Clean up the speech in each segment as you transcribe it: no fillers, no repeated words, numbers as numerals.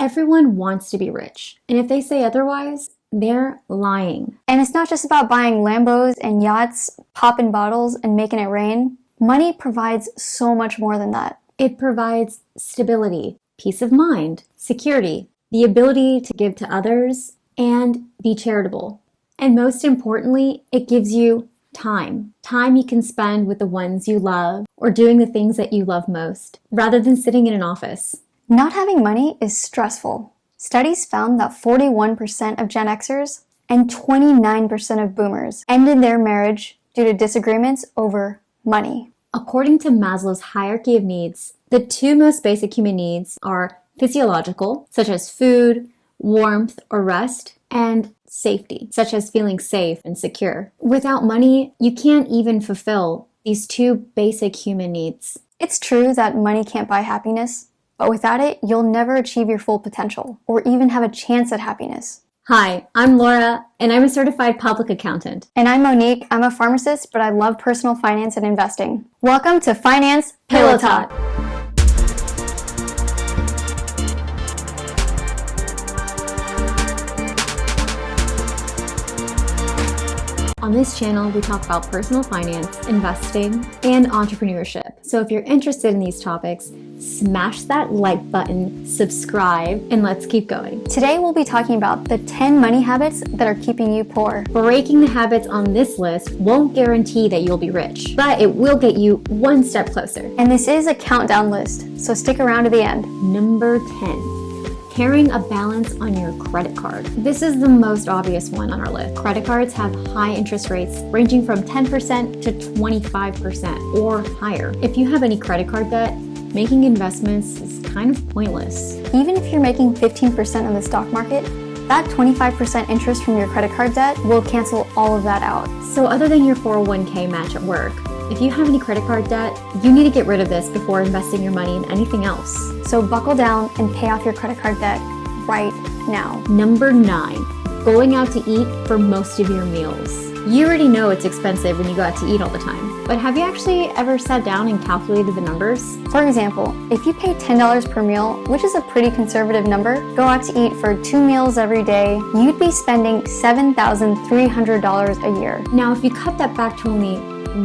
Everyone wants to be rich, and if they say otherwise, they're lying. And it's not just about buying Lambos and yachts, popping bottles, and making it rain. Money provides so much more than that. It provides stability, peace of mind, security, the ability to give to others, and be charitable. And most importantly, it gives you time. Time you can spend with the ones you love or doing the things that you love most, rather than sitting in an office. Not having money is stressful. Studies found that 41% of Gen Xers and 29% of Boomers ended their marriage due to disagreements over money. According to Maslow's hierarchy of needs, the two most basic human needs are physiological, such as food, warmth, or rest, and safety, such as feeling safe and secure. Without money, you can't even fulfill these two basic human needs. It's true that money can't buy happiness, but without it, you'll never achieve your full potential or even have a chance at happiness. Hi, I'm Laura, and I'm a certified public accountant. And I'm Monique. I'm a pharmacist, but I love personal finance and investing. Welcome to Finance Pillow Talk. On this channel, we talk about personal finance, investing, and entrepreneurship. So if you're interested in these topics, smash that like button, subscribe, and let's keep going. Today, we'll be talking about the 10 money habits that are keeping you poor. Breaking the habits on this list won't guarantee that you'll be rich, but it will get you one step closer. And this is a countdown list, so stick around to the end. Number 10. Carrying a balance on your credit card. This is the most obvious one on our list. Credit cards have high interest rates ranging from 10% to 25% or higher. If you have any credit card debt, making investments is kind of pointless. Even if you're making 15% on the stock market, that 25% interest from your credit card debt will cancel all of that out. So other than your 401k match at work, if you have any credit card debt, you need to get rid of this before investing your money in anything else. So buckle down and pay off your credit card debt right now. Number 9, going out to eat for most of your meals. You already know it's expensive when you go out to eat all the time, but have you actually ever sat down and calculated the numbers? For example, if you pay $10 per meal, which is a pretty conservative number, go out to eat for 2 meals every day, you'd be spending $7,300 a year. Now, if you cut that back to only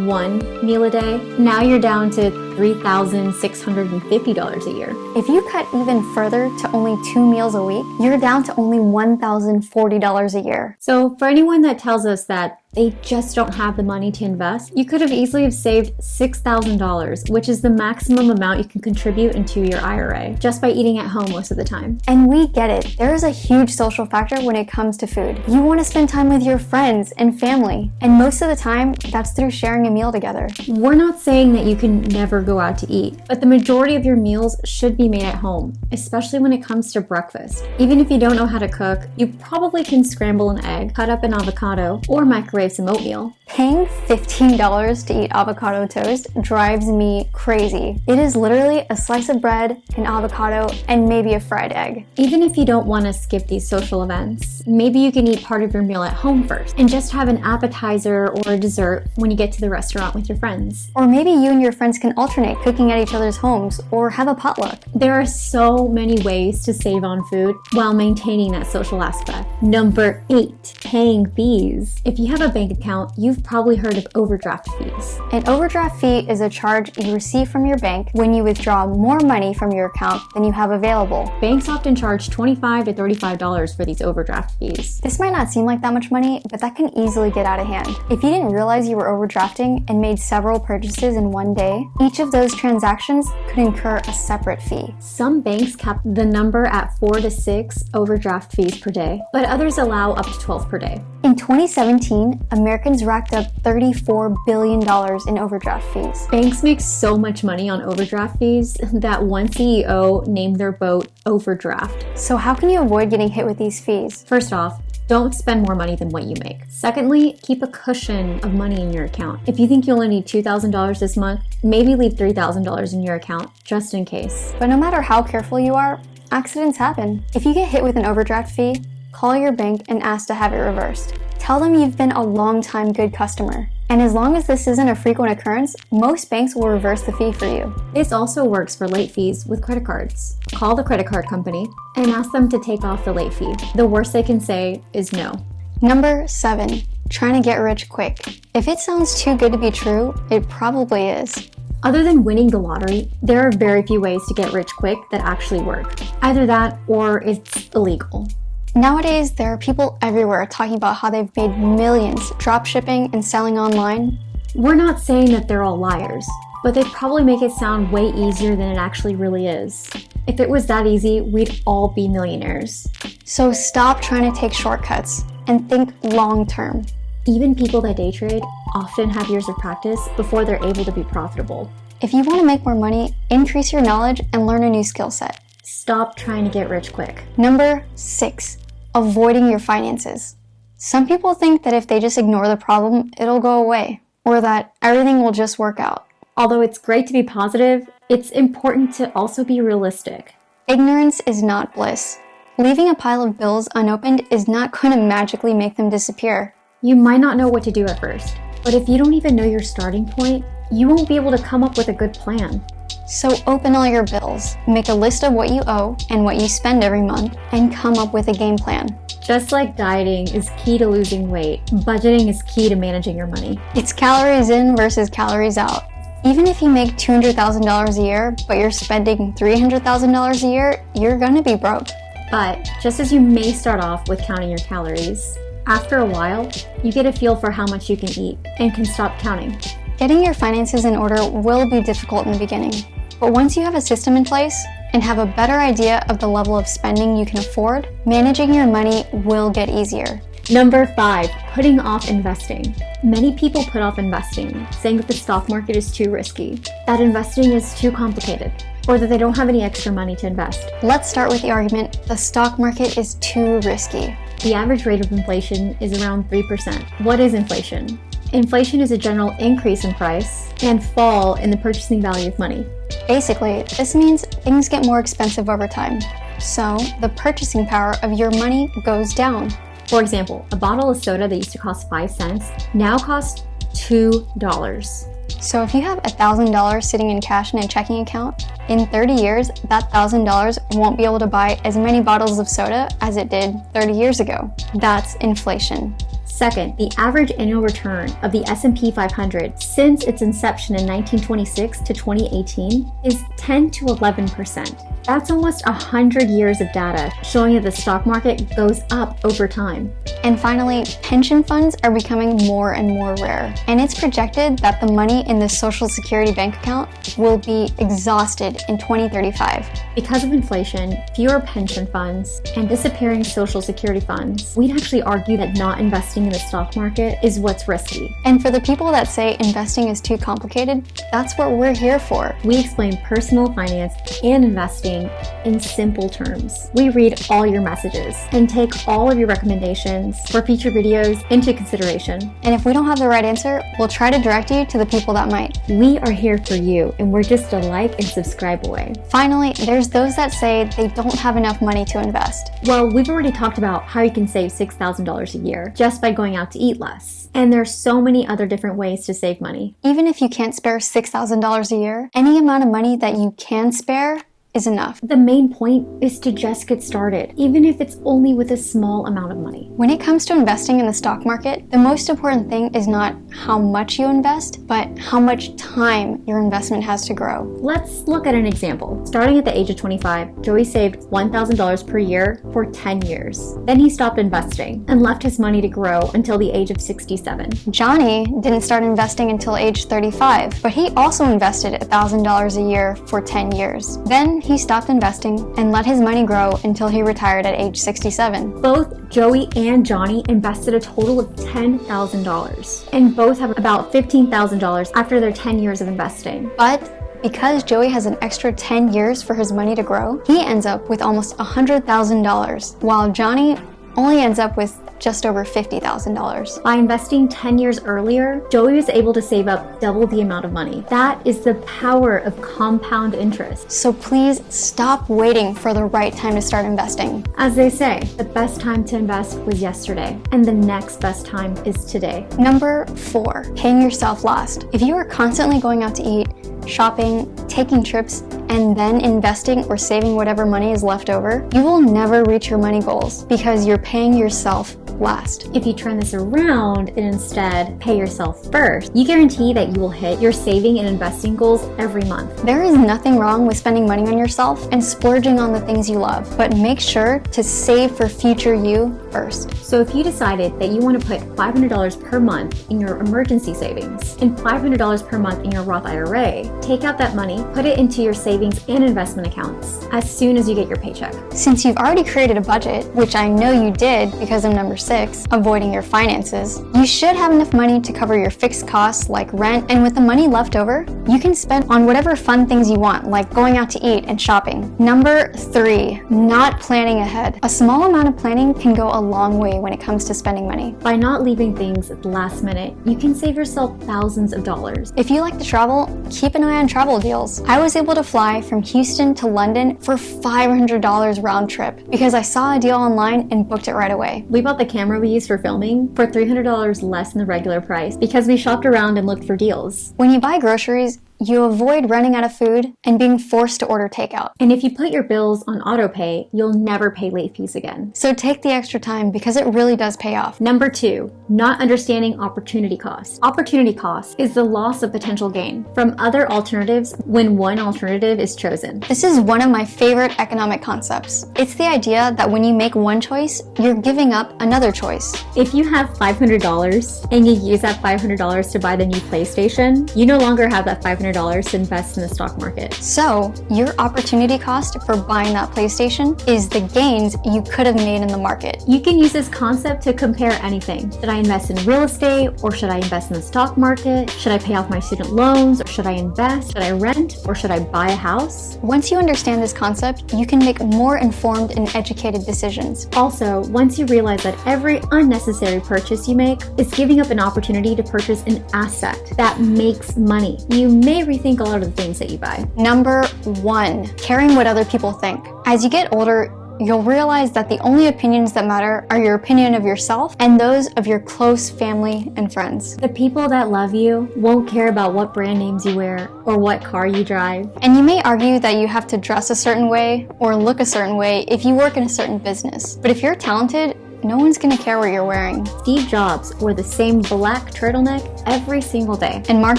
1 meal a day, now you're down to $3,650 a year. If you cut even further to only 2 meals a week, you're down to only $1,040 a year. So for anyone that tells us that they just don't have the money to invest, you could have easily have saved $6,000, which is the maximum amount you can contribute into your IRA just by eating at home most of the time. And we get it. There is a huge social factor when it comes to food. You want to spend time with your friends and family, and most of the time, that's through sharing a meal together. We're not saying that you can never go out to eat, but the majority of your meals should be made at home, especially when it comes to breakfast. Even if you don't know how to cook, you probably can scramble an egg, cut up an avocado, or microwave some oatmeal. Paying $15 to eat avocado toast drives me crazy. It is literally a slice of bread, an avocado, and maybe a fried egg. Even if you don't want to skip these social events, maybe you can eat part of your meal at home first and just have an appetizer or a dessert when you get to the restaurant with your friends. Or maybe you and your friends can alternate cooking at each other's homes or have a potluck. There are so many ways to save on food while maintaining that social aspect. Number 8, paying fees. If you have a bank account, you've probably heard of overdraft fees. An overdraft fee is a charge you receive from your bank when you withdraw more money from your account than you have available. Banks often charge $25 to $35 for these overdraft fees. This might not seem like that much money, but that can easily get out of hand. If you didn't realize you were overdrafting and made several purchases in one day, each of those transactions could incur a separate fee. Some banks cap the number at 4 to 6 overdraft fees per day, but others allow up to 12 per day. In 2017, Americans racked up $34 billion in overdraft fees. Banks make so much money on overdraft fees that one CEO named their boat Overdraft. So how can you avoid getting hit with these fees? First off, don't spend more money than what you make. Secondly, keep a cushion of money in your account. If you think you only need $2,000 this month, maybe leave $3,000 in your account just in case. But no matter how careful you are, accidents happen. If you get hit with an overdraft fee, call your bank and ask to have it reversed. Tell them you've been a long-time good customer. And as long as this isn't a frequent occurrence, most banks will reverse the fee for you. This also works for late fees with credit cards. Call the credit card company and ask them to take off the late fee. The worst they can say is no. Number 7, trying to get rich quick. If it sounds too good to be true, it probably is. Other than winning the lottery, there are very few ways to get rich quick that actually work. Either that or it's illegal. Nowadays, there are people everywhere talking about how they've made millions drop shipping and selling online. We're not saying that they're all liars, but they probably make it sound way easier than it actually really is. If it was that easy, we'd all be millionaires. So stop trying to take shortcuts and think long term. Even people that day trade often have years of practice before they're able to be profitable. If you want to make more money, increase your knowledge and learn a new skill set. Stop trying to get rich quick. Number 6, avoiding your finances. Some people think that if they just ignore the problem, it'll go away, or that everything will just work out. Although it's great to be positive, it's important to also be realistic. Ignorance is not bliss. Leaving a pile of bills unopened is not going to magically make them disappear. You might not know what to do at first, but if you don't even know your starting point, you won't be able to come up with a good plan. So open all your bills, make a list of what you owe and what you spend every month, and come up with a game plan. Just like dieting is key to losing weight, budgeting is key to managing your money. It's calories in versus calories out. Even if you make $200,000 a year, but you're spending $300,000 a year, you're gonna be broke. But just as you may start off with counting your calories, after a while, you get a feel for how much you can eat and can stop counting. Getting your finances in order will be difficult in the beginning, but once you have a system in place and have a better idea of the level of spending you can afford, managing your money will get easier. Number 5, putting off investing. Many people put off investing, saying that the stock market is too risky, that investing is too complicated, or that they don't have any extra money to invest. Let's start with the argument, the stock market is too risky. The average rate of inflation is around 3%. What is inflation? Inflation is a general increase in price and fall in the purchasing value of money. Basically, this means things get more expensive over time. So, the purchasing power of your money goes down. For example, a bottle of soda that used to cost 5 cents now costs $2. So if you have $1,000 sitting in cash in a checking account, in 30 years, that $1,000 won't be able to buy as many bottles of soda as it did 30 years ago. That's inflation. Second, the average annual return of the S&P 500 since its inception in 1926 to 2018 is 10 to 11%. That's almost 100 years of data showing that the stock market goes up over time. And finally, pension funds are becoming more and more rare. And it's projected that the money in the Social Security bank account will be exhausted in 2035. Because of inflation, fewer pension funds, and disappearing Social Security funds, we'd actually argue that not investing in the stock market is what's risky. And for the people that say investing is too complicated, that's what we're here for. We explain personal finance and investing in simple terms. We read all your messages and take all of your recommendations for future videos into consideration. And if we don't have the right answer, we'll try to direct you to the people that might. We are here for you, and we're just a like and subscribe away. Finally, there's those that say they don't have enough money to invest. Well, we've already talked about how you can save $6,000 a year just by going out to eat less. And there's so many other different ways to save money. Even if you can't spare $6,000 a year, any amount of money that you can spare is enough. The main point is to just get started, even if it's only with a small amount of money. When it comes to investing in the stock market, the most important thing is not how much you invest, but how much time your investment has to grow. Let's look at an example. Starting at the age of 25, Joey saved $1,000 per year for 10 years. Then he stopped investing and left his money to grow until the age of 67. Johnny didn't start investing until age 35, but he also invested $1,000 a year for 10 years. Then he stopped investing and let his money grow until he retired at age 67. Both Joey and Johnny invested a total of $10,000, and both have about $15,000 after their 10 years of investing. But because Joey has an extra 10 years for his money to grow, he ends up with almost $100,000, while Johnny only ends up with just over $50,000. By investing 10 years earlier, Joey was able to save up double the amount of money. That is the power of compound interest. So please stop waiting for the right time to start investing. As they say, the best time to invest was yesterday, and the next best time is today. Number 4, paying yourself last. If you are constantly going out to eat, shopping, taking trips, and then investing or saving whatever money is left over, you will never reach your money goals because you're paying yourself last. If you turn this around and instead pay yourself first, you guarantee that you will hit your saving and investing goals every month. There is nothing wrong with spending money on yourself and splurging on the things you love, but make sure to save for future you first. So if you decided that you want to put $500 per month in your emergency savings and $500 per month in your Roth IRA, take out that money, put it into your savings and investment accounts as soon as you get your paycheck. Since you've already created a budget, which I know you did because of number 6, avoiding your finances, you should have enough money to cover your fixed costs like rent, and with the money left over, you can spend on whatever fun things you want, like going out to eat and shopping. Number 3, not planning ahead. A small amount of planning can go a long way when it comes to spending money. By not leaving things at the last minute, you can save yourself thousands of dollars. If you like to travel, keep an eye on travel deals. I was able to fly from Houston to London for $500 round trip because I saw a deal online and booked it right away. We bought the camera we used for filming for $300 less than the regular price because we shopped around and looked for deals. When you buy groceries, you avoid running out of food and being forced to order takeout. And if you put your bills on auto pay, you'll never pay late fees again. So take the extra time because it really does pay off. Number 2, not understanding opportunity cost. Opportunity cost is the loss of potential gain from other alternatives when one alternative is chosen. This is one of my favorite economic concepts. It's the idea that when you make one choice, you're giving up another choice. If you have $500 and you use that $500 to buy the new PlayStation, you no longer have that $500 to invest in the stock market. So your opportunity cost for buying that PlayStation is the gains you could have made in the market. You can use this concept to compare anything. Should I invest in real estate, or should I invest in the stock market? Should I pay off my student loans, or should I invest? Should I rent, or should I buy a house? Once you understand this concept, you can make more informed and educated decisions. Also, once you realize that every unnecessary purchase you make is giving up an opportunity to purchase an asset that makes money, you may rethink a lot of the things that you buy. Number 1, caring what other people think. As you get older, you'll realize that the only opinions that matter are your opinion of yourself and those of your close family and friends. The people that love you won't care about what brand names you wear or what car you drive. And you may argue that you have to dress a certain way or look a certain way if you work in a certain business. But if you're talented, no one's gonna care what you're wearing. Steve Jobs wore the same black turtleneck every single day. And Mark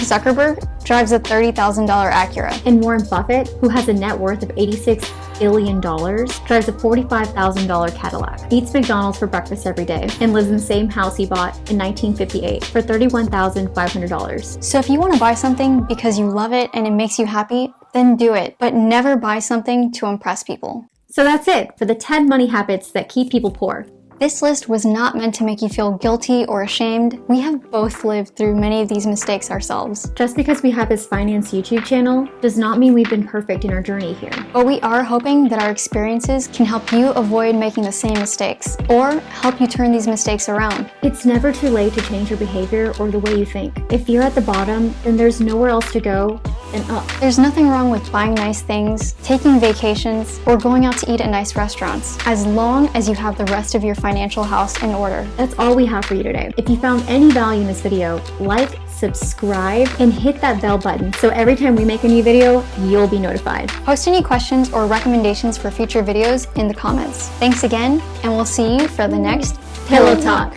Zuckerberg drives a $30,000 Acura. And Warren Buffett, who has a net worth of $86 billion, drives a $45,000 Cadillac, eats McDonald's for breakfast every day, and lives in the same house he bought in 1958 for $31,500. So if you wanna buy something because you love it and it makes you happy, then do it. But never buy something to impress people. So that's it for the 10 money habits that keep people poor. This list was not meant to make you feel guilty or ashamed. We have both lived through many of these mistakes ourselves. Just because we have this finance YouTube channel does not mean we've been perfect in our journey here. But we are hoping that our experiences can help you avoid making the same mistakes or help you turn these mistakes around. It's never too late to change your behavior or the way you think. If you're at the bottom, then there's nowhere else to go than up. There's nothing wrong with buying nice things, taking vacations, or going out to eat at nice restaurants, as long as you have the rest of your financial house in order. That's all we have for you today. If you found any value in this video, like, subscribe, and hit that bell button so every time we make a new video, you'll be notified. Post any questions or recommendations for future videos in the comments. Thanks again, and we'll see you for the next Pillow Talk.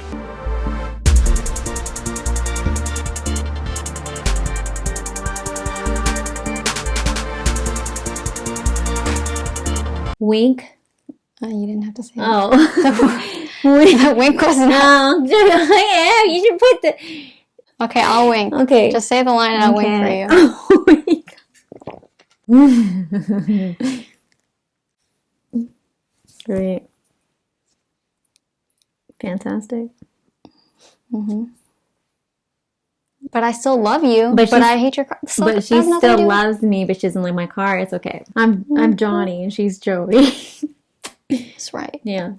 Wink. You didn't have to say Oh. that. Wink was not. No. Yeah, you should put the... Okay, I'll wink. Okay. Just say the line and I'll wink for you. Oh my God. Great. Fantastic. But I still love you. But I hate your car. So but she still loves me, but she doesn't like my car. It's okay. I'm Johnny and she's Joey. That's right. Yeah.